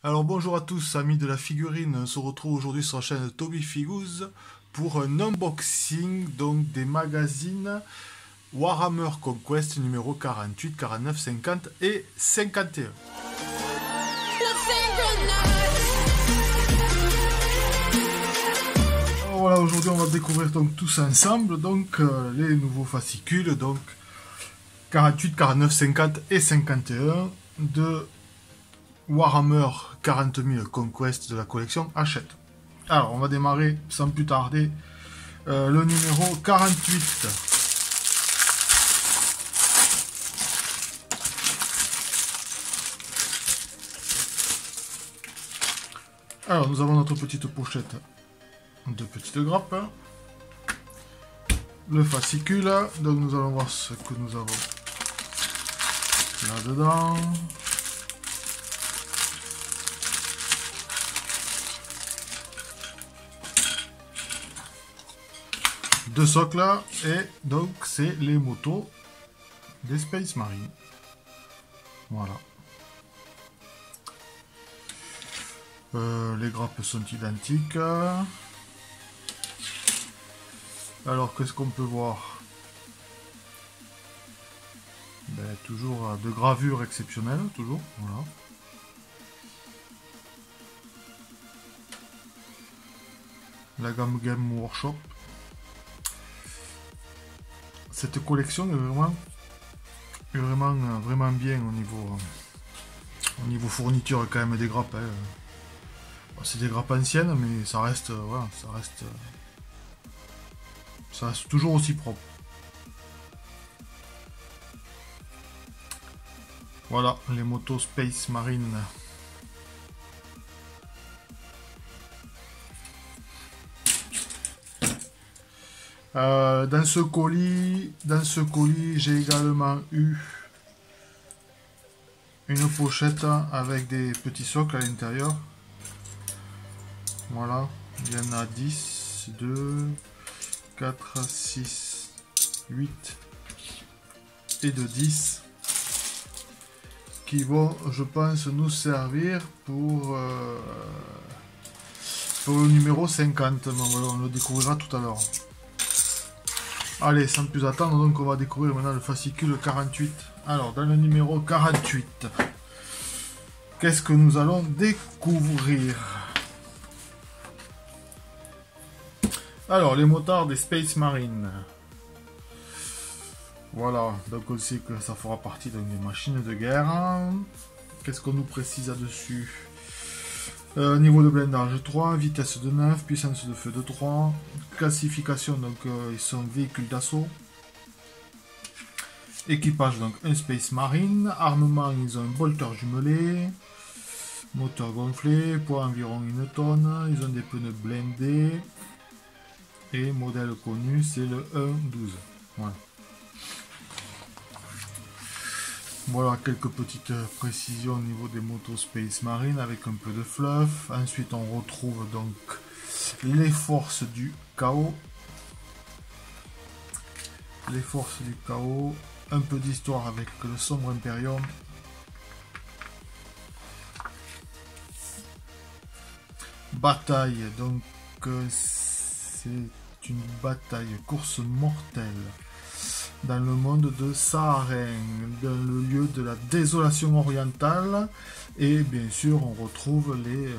Alors bonjour à tous, amis de la figurine, on se retrouve aujourd'hui sur la chaîne Toby Figuz pour un unboxing donc des magazines Warhammer Conquest numéro 48, 49, 50 et 51. Alors voilà, aujourd'hui on va découvrir donc tous ensemble donc les nouveaux fascicules donc 48, 49, 50 et 51 de Warhammer 40 000 Conquest de la collection Hachette. Alors, on va démarrer sans plus tarder le numéro 48. Alors, nous avons notre petite pochette de petites grappes. Le fascicule. Donc, nous allons voir ce que nous avons là-dedans. Deux socles et donc c'est les motos des Space Marine. Voilà. Les grappes sont identiques. Alors qu'est-ce qu'on peut voir? Toujours de gravures exceptionnelles, toujours. Voilà. La gamme Game Workshop. Cette collection est vraiment bien au niveau fourniture quand même des grappes. Hein. Bon, c'est des grappes anciennes, mais ça reste toujours aussi propre. Voilà les motos Space Marine. Dans ce colis, j'ai également eu une pochette avec des petits socles à l'intérieur. Voilà, il y en a 10, 2, 4, 6, 8 et de 10 qui vont, je pense, nous servir pour le numéro 50. On le découvrira tout à l'heure. Allez, sans plus attendre, donc on va découvrir maintenant le fascicule 48. Alors, dans le numéro 48, qu'est-ce que nous allons découvrir? Alors, les motards des Space Marine. Voilà, donc on sait que ça fera partie donc, des machines de guerre. Qu'est-ce qu'on nous précise là-dessus? Niveau de blindage 3, vitesse de 9, puissance de feu de 3, classification, donc ils sont véhicules d'assaut. Équipage, donc un Space Marine. Armement, ils ont un bolter jumelé. Moteur gonflé, poids environ 1 tonne. Ils ont des pneus blindés. Et modèle connu, c'est le 1.12. Voilà. Voilà quelques petites précisions au niveau des motos Space Marine avec un peu de fluff. Ensuite on retrouve donc les forces du chaos. Les forces du chaos. Un peu d'histoire avec le sombre Imperium. Bataille, donc c'est une bataille course mortelle dans le monde de Saharen, dans le lieu de la désolation orientale, et bien sûr on retrouve les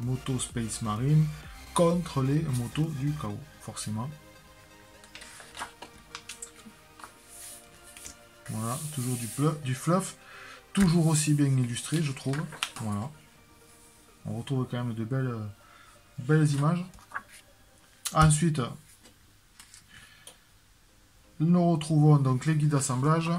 motos Space Marine contre les motos du chaos, forcément. Voilà, toujours du fluff, toujours aussi bien illustré je trouve. Voilà, on retrouve quand même de belles images. Ensuite, nous retrouvons donc les guides d'assemblage,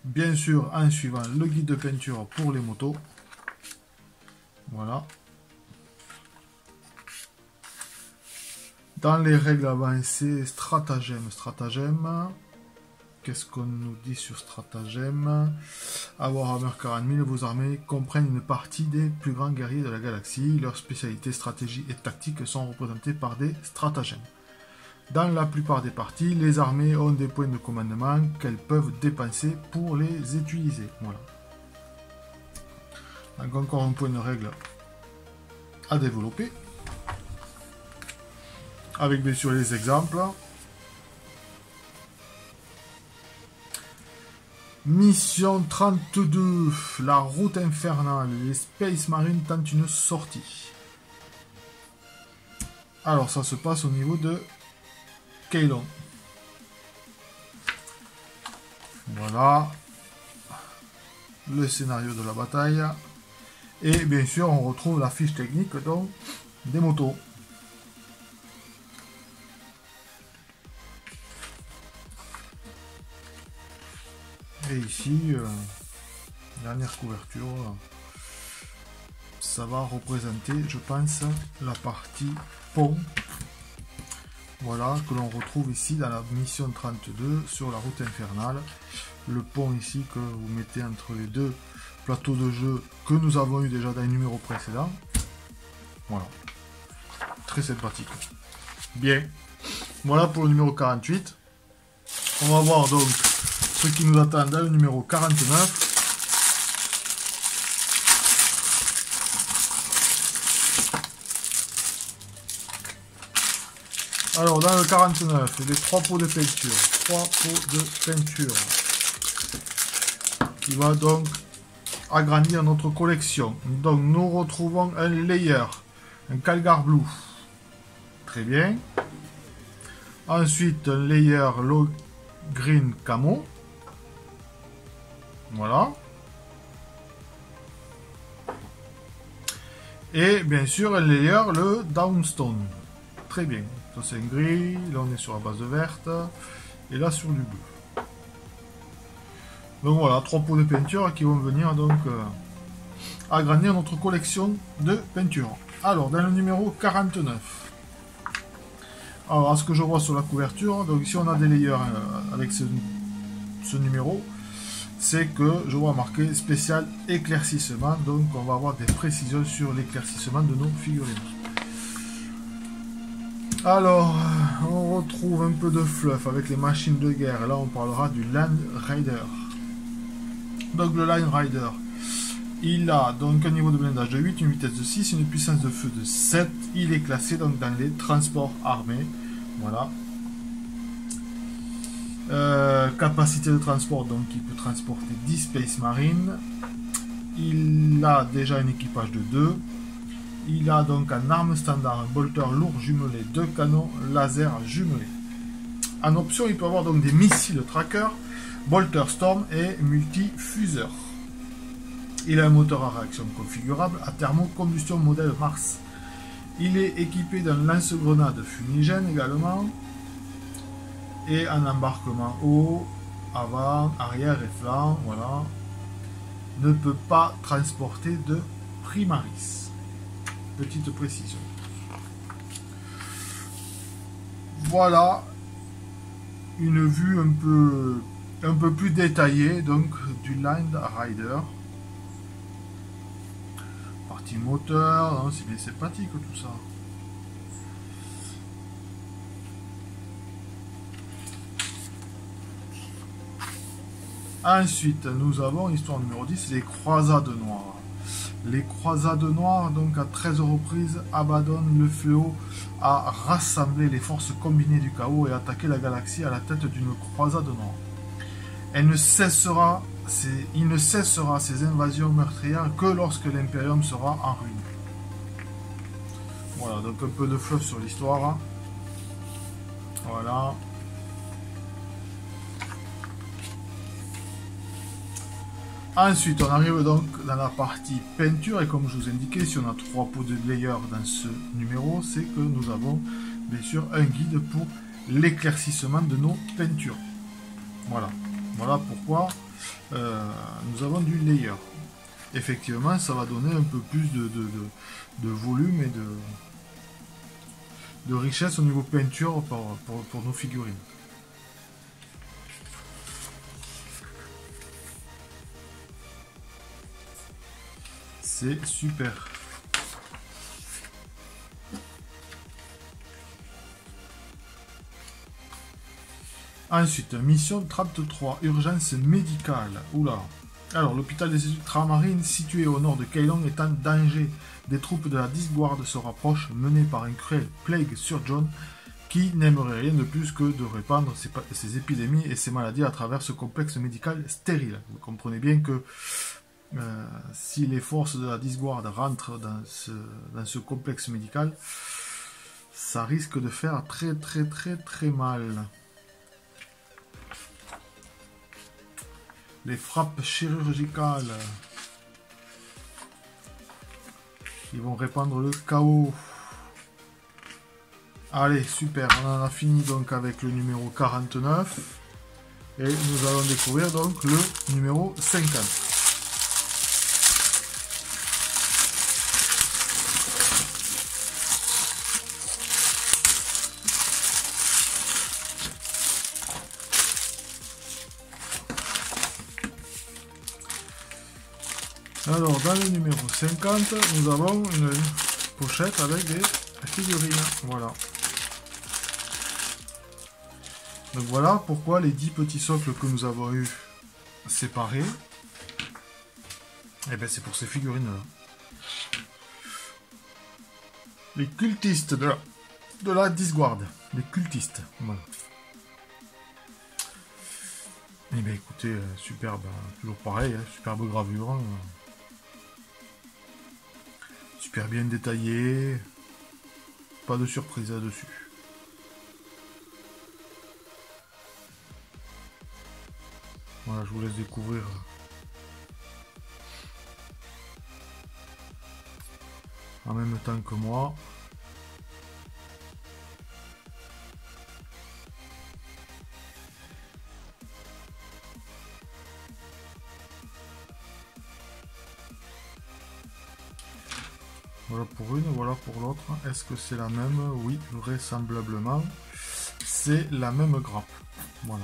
bien sûr en suivant le guide de peinture pour les motos. Voilà. Dans les règles avancées, stratagème. Qu'est-ce qu'on nous dit sur stratagème? À Warhammer 40 000, vos armées comprennent une partie des plus grands guerriers de la galaxie. Leurs spécialités, stratégie et tactique sont représentées par des stratagèmes. Dans la plupart des parties, les armées ont des points de commandement qu'elles peuvent dépenser pour les utiliser. Voilà. Donc encore un point de règle à développer. Avec bien sûr les exemples. Mission 32, la route infernale. Les Space Marines tentent une sortie. Alors ça se passe au niveau de Keylon. Voilà le scénario de la bataille. Et bien sûr, on retrouve la fiche technique donc, des motos. Et ici, dernière couverture, ça va représenter, je pense, la partie pont. Voilà, que l'on retrouve ici dans la mission 32 sur la route infernale. Le pont ici que vous mettez entre les deux plateaux de jeu que nous avons eu déjà dans les numéros précédents. Voilà. Très sympathique. Bien. Voilà pour le numéro 48. On va voir donc ce qui nous attend dans le numéro 49. Alors, dans le 49, il y a 3 pots de peinture. 3 pots de peinture. Qui va donc agrandir notre collection. Donc, nous retrouvons un layer. Un Calgar Blue. Très bien. Ensuite, un layer Low Green Camo. Voilà. Et bien sûr, un layer, le Downstone. Très bien. Ça c'est un gris, là on est sur la base verte, et là sur du bleu. Donc voilà, 3 pots de peinture qui vont venir donc agrandir notre collection de peinture. Alors, dans le numéro 49. Alors, à ce que je vois sur la couverture, donc ici on a des layers avec ce numéro, c'est que je vois marqué spécial éclaircissement, donc on va avoir des précisions sur l'éclaircissement de nos figurines. Alors, on retrouve un peu de fluff avec les machines de guerre. Là, on parlera du Land Rider. Donc, le Land Rider, il a donc un niveau de blindage de 8, une vitesse de 6, une puissance de feu de 7. Il est classé donc dans les transports armés. Voilà. Capacité de transport, donc il peut transporter 10 Space Marines. Il a déjà un équipage de 2. Il a donc en arme standard un bolter lourd jumelé, 2 canons laser jumelés. En option, il peut avoir donc des missiles tracker, bolter storm et multifuseur. Il a un moteur à réaction configurable à thermocombustion modèle Mars. Il est équipé d'un lance-grenade fumigène également et un embarquement haut, avant, arrière et flanc. Voilà. Ne peut pas transporter de Primaris. Petite précision. Voilà une vue un peu plus détaillée donc du Land Rider. Partie moteur, c'est bien sympathique tout ça. Ensuite, nous avons histoire numéro 10, les croisades noires. Les croisades noires, donc à 13 reprises, Abaddon le Fléau a rassemblé les forces combinées du chaos et attaqué la galaxie à la tête d'une croisade noire. Il ne cessera ses invasions meurtrières que lorsque l'Imperium sera en ruine. Voilà, donc un peu de fluff sur l'histoire. Voilà. Ensuite, on arrive donc dans la partie peinture, et comme je vous indiquais, si on a 3 pots de layer dans ce numéro, c'est que nous avons bien sûr un guide pour l'éclaircissement de nos peintures. Voilà, voilà pourquoi nous avons du layer. Effectivement, ça va donner un peu plus de volume et de richesse au niveau peinture pour nos figurines. C'est super. Ensuite, mission 33, urgence médicale. Oula. Alors, l'hôpital des Ultramarines, situé au nord de Keylong, est en danger. Des troupes de la Disguard se rapprochent, menées par un cruel Plague Surgeon qui n'aimerait rien de plus que de répandre ces épidémies et ces maladies à travers ce complexe médical stérile. Vous comprenez bien que si les forces de la Disguard rentrent dans ce complexe médical, ça risque de faire très très très très mal. Les frappes chirurgicales, ils vont répandre le chaos. Allez, super, on en a fini donc avec le numéro 49. Et nous allons découvrir donc le numéro 50. Alors, dans le numéro 50, nous avons une pochette avec des figurines. Voilà. Donc voilà pourquoi les 10 petits socles que nous avons eu séparés, et bien c'est pour ces figurines-là. Les cultistes de la Disguard. Les cultistes. Voilà. Et bien écoutez, superbe, toujours pareil, hein, superbe gravure. Hein. Super bien détaillé, pas de surprise là-dessus. Voilà, je vous laisse découvrir en même temps que moi. Voilà pour une, voilà pour l'autre. Est-ce que c'est la même? Oui, vraisemblablement. C'est la même grappe. Voilà.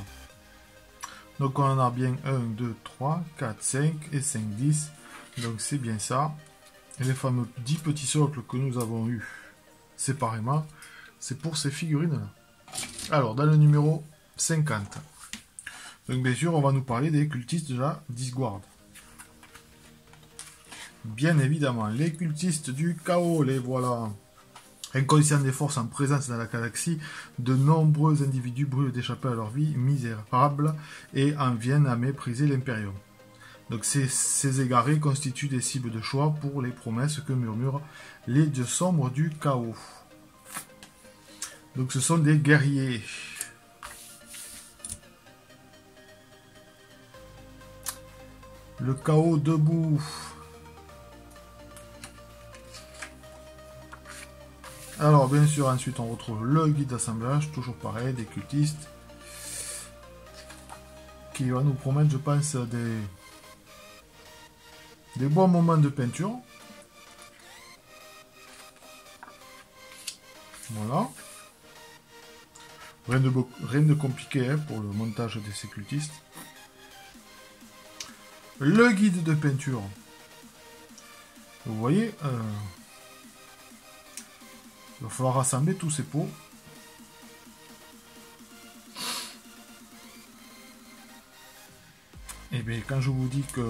Donc on en a bien 1, 2, 3, 4, 5 et 5, 10. Donc c'est bien ça. Et les fameux 10 petits socles que nous avons eu séparément, c'est pour ces figurines-là. Alors, dans le numéro 50. Donc bien sûr, on va nous parler des cultistes de la Disguard. Bien évidemment, les cultistes du chaos, les voilà. Inconscients des forces en présence dans la galaxie, de nombreux individus brûlent d'échapper à leur vie misérable et en viennent à mépriser l'Imperium. Donc ces égarés constituent des cibles de choix pour les promesses que murmurent les dieux sombres du chaos. Donc ce sont des guerriers. Le chaos debout. Alors bien sûr ensuite on retrouve le guide d'assemblage, toujours pareil, des cultistes, qui va nous promettre je pense des bons moments de peinture. Voilà. Rien de compliqué hein, pour le montage de ces cultistes. Le guide de peinture. Vous voyez, il va falloir rassembler tous ces pots. Et bien quand je vous dis que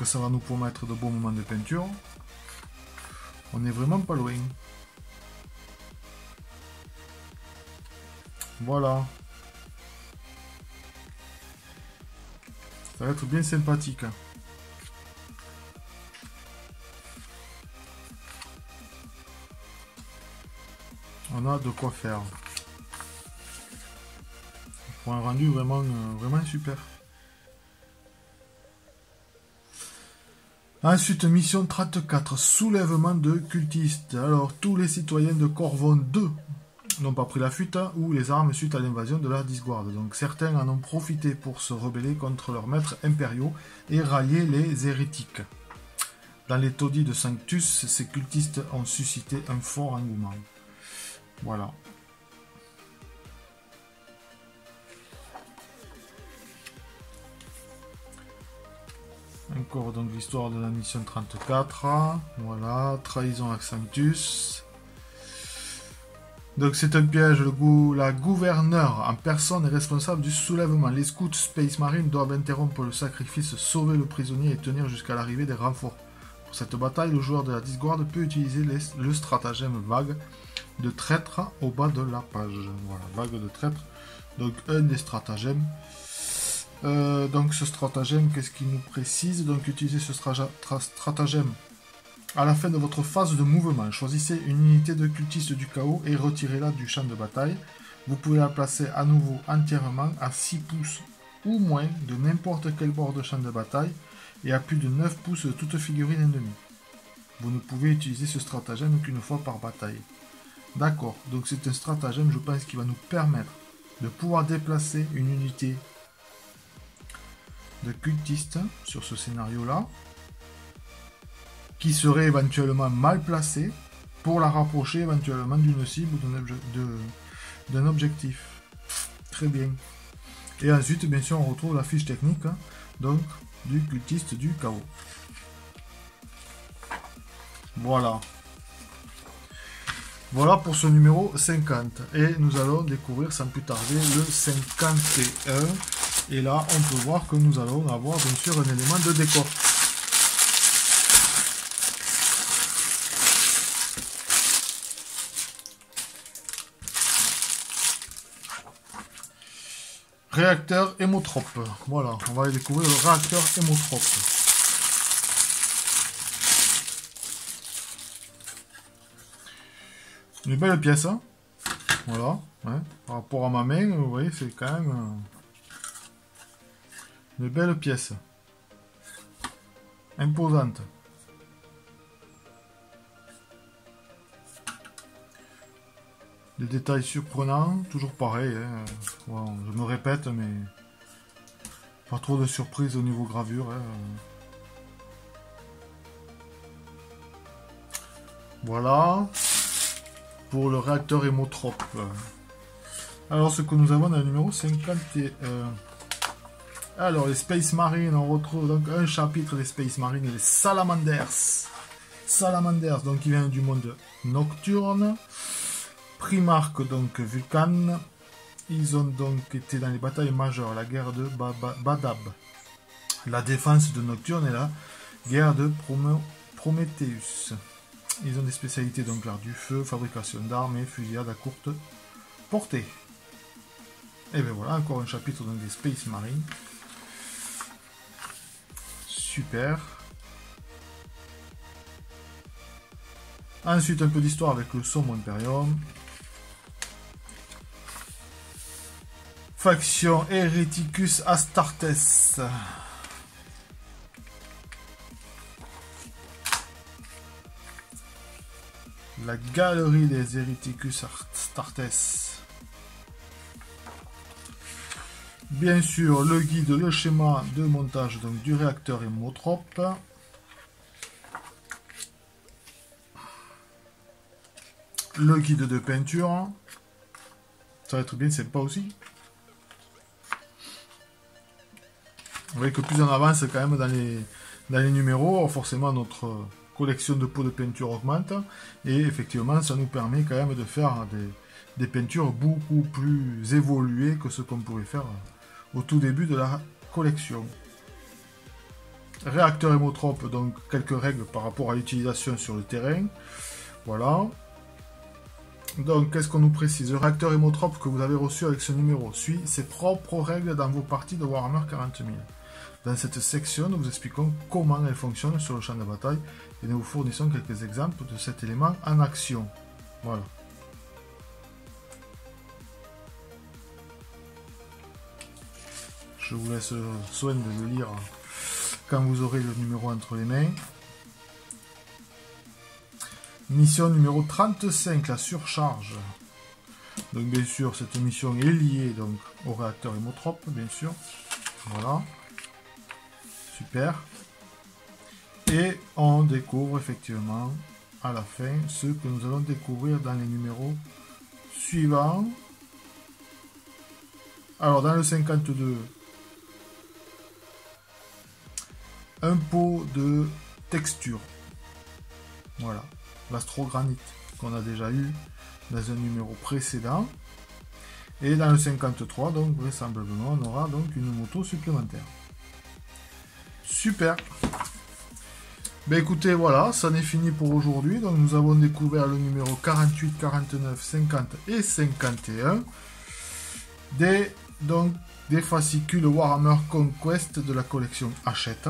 ça va nous promettre de bons moments de peinture, on n'est vraiment pas loin. Voilà. Ça va être bien sympathique. On a de quoi faire. Pour un rendu vraiment, vraiment super. Ensuite, mission 34, soulèvement de cultistes. Alors, tous les citoyens de Corvon 2 n'ont pas pris la fuite ou les armes suite à l'invasion de la Disguard. Donc, certains en ont profité pour se rebeller contre leurs maîtres impériaux et rallier les hérétiques. Dans les taudis de Sanctus, ces cultistes ont suscité un fort engouement. Voilà. Encore donc l'histoire de la mission 34. Voilà, trahison à Sanctus. Donc c'est un piège. La gouverneure en personne est responsable du soulèvement. Les scouts Space Marine doivent interrompre le sacrifice, sauver le prisonnier et tenir jusqu'à l'arrivée des renforts. Pour cette bataille, le joueur de la Discord peut utiliser le stratagème vague de traître au bas de la page. Voilà, vague de traître. Donc un des stratagèmes. Donc ce stratagème, qu'est-ce qu'il nous précise? Donc utilisez ce stratagème à la fin de votre phase de mouvement. Choisissez une unité de cultistes du chaos et retirez-la du champ de bataille. Vous pouvez la placer à nouveau entièrement à 6 pouces ou moins de n'importe quel bord de champ de bataille et à plus de 9 pouces de toute figurine ennemie. Vous ne pouvez utiliser ce stratagème qu'une fois par bataille. D'accord, donc c'est un stratagème, je pense, qui va nous permettre de pouvoir déplacer une unité de cultistes sur ce scénario-là, qui serait éventuellement mal placée pour la rapprocher éventuellement d'une cible ou d'un objectif. Très bien. Et ensuite, bien sûr, on retrouve la fiche technique, hein, donc du cultiste du chaos. Voilà. Voilà pour ce numéro 50. Et nous allons découvrir sans plus tarder le 51. Et là, on peut voir que nous allons avoir bien sûr un élément de décor. Réacteur hémotrope. Voilà, on va aller découvrir le réacteur hémotrope. Une belle pièce. Hein, voilà. Ouais. Par rapport à ma main, vous voyez, c'est quand même une belle pièce. Imposante. Des détails surprenants, toujours pareil. Hein. Bon, je me répète, mais pas trop de surprises au niveau gravure. Hein. Voilà pour le réacteur hémotrope. Alors, ce que nous avons dans le numéro 51. Alors, les Space Marines, on retrouve donc un chapitre des Space Marines, les Salamanders. Salamanders, donc qui viennent du monde nocturne. Primarque, donc Vulcan. Ils ont donc été dans les batailles majeures, la guerre de Badab, la défense de Nocturne et la guerre de Prometheus. Ils ont des spécialités, donc l'art du feu, fabrication d'armes et fusillade à courte portée. Et bien voilà, encore un chapitre donc, des Space Marines. Super. Ensuite, un peu d'histoire avec le Sombre Imperium. Faction Hereticus Astartes. La galerie des Hereticus Astartes. Bien sûr, le guide, le schéma de montage donc, du réacteur hémotrope. Le guide de peinture. Ça va être bien sympa aussi. Vous voyez que plus on avance quand même dans les numéros, forcément notre collection de pots de peinture augmente. Et effectivement, ça nous permet quand même de faire des peintures beaucoup plus évoluées que ce qu'on pouvait faire au tout début de la collection. Réacteur hémotrope, donc quelques règles par rapport à l'utilisation sur le terrain. Voilà. Donc, qu'est-ce qu'on nous précise? Le réacteur hémotrope que vous avez reçu avec ce numéro suit ses propres règles dans vos parties de Warhammer 40 000. Dans cette section, nous vous expliquons comment elle fonctionne sur le champ de bataille et nous vous fournissons quelques exemples de cet élément en action. Voilà. Je vous laisse le soin de le lire quand vous aurez le numéro entre les mains. Mission numéro 35, la surcharge. Donc bien sûr, cette mission est liée donc, au réacteur hémotrope, bien sûr. Voilà. Super. Et on découvre effectivement à la fin ce que nous allons découvrir dans les numéros suivants. Alors dans le 52, un pot de texture. Voilà, l'astrogranite. qu'on a déjà eu dans un numéro précédent. Et dans le 53, donc vraisemblablement, on aura donc une moto supplémentaire. Super. Ben écoutez, voilà, ça en est fini pour aujourd'hui. Donc nous avons découvert le numéro 48, 49, 50 et 51. Des fascicules Warhammer Conquest de la collection Hachette.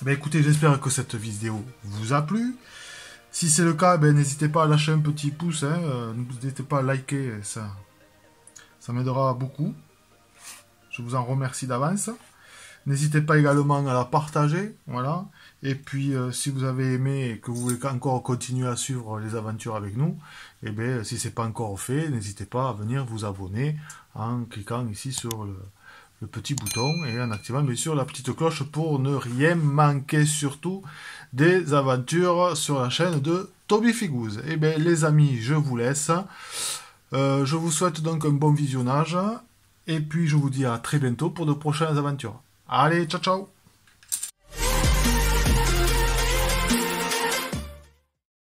Ben écoutez, j'espère que cette vidéo vous a plu. Si c'est le cas, ben n'hésitez pas à lâcher un petit pouce. N'hésitez pas à liker, ça m'aidera beaucoup. Je vous en remercie d'avance. N'hésitez pas également à la partager. Voilà. Et puis, si vous avez aimé et que vous voulez encore continuer à suivre les aventures avec nous, eh bien, si ce n'est pas encore fait, n'hésitez pas à venir vous abonner en cliquant ici sur le petit bouton et en activant bien sûr la petite cloche pour ne rien manquer, surtout des aventures sur la chaîne de Toby Figooz. Eh bien, les amis, je vous laisse. Je vous souhaite donc un bon visionnage. Et puis, je vous dis à très bientôt pour de prochaines aventures. Allez, ciao, ciao!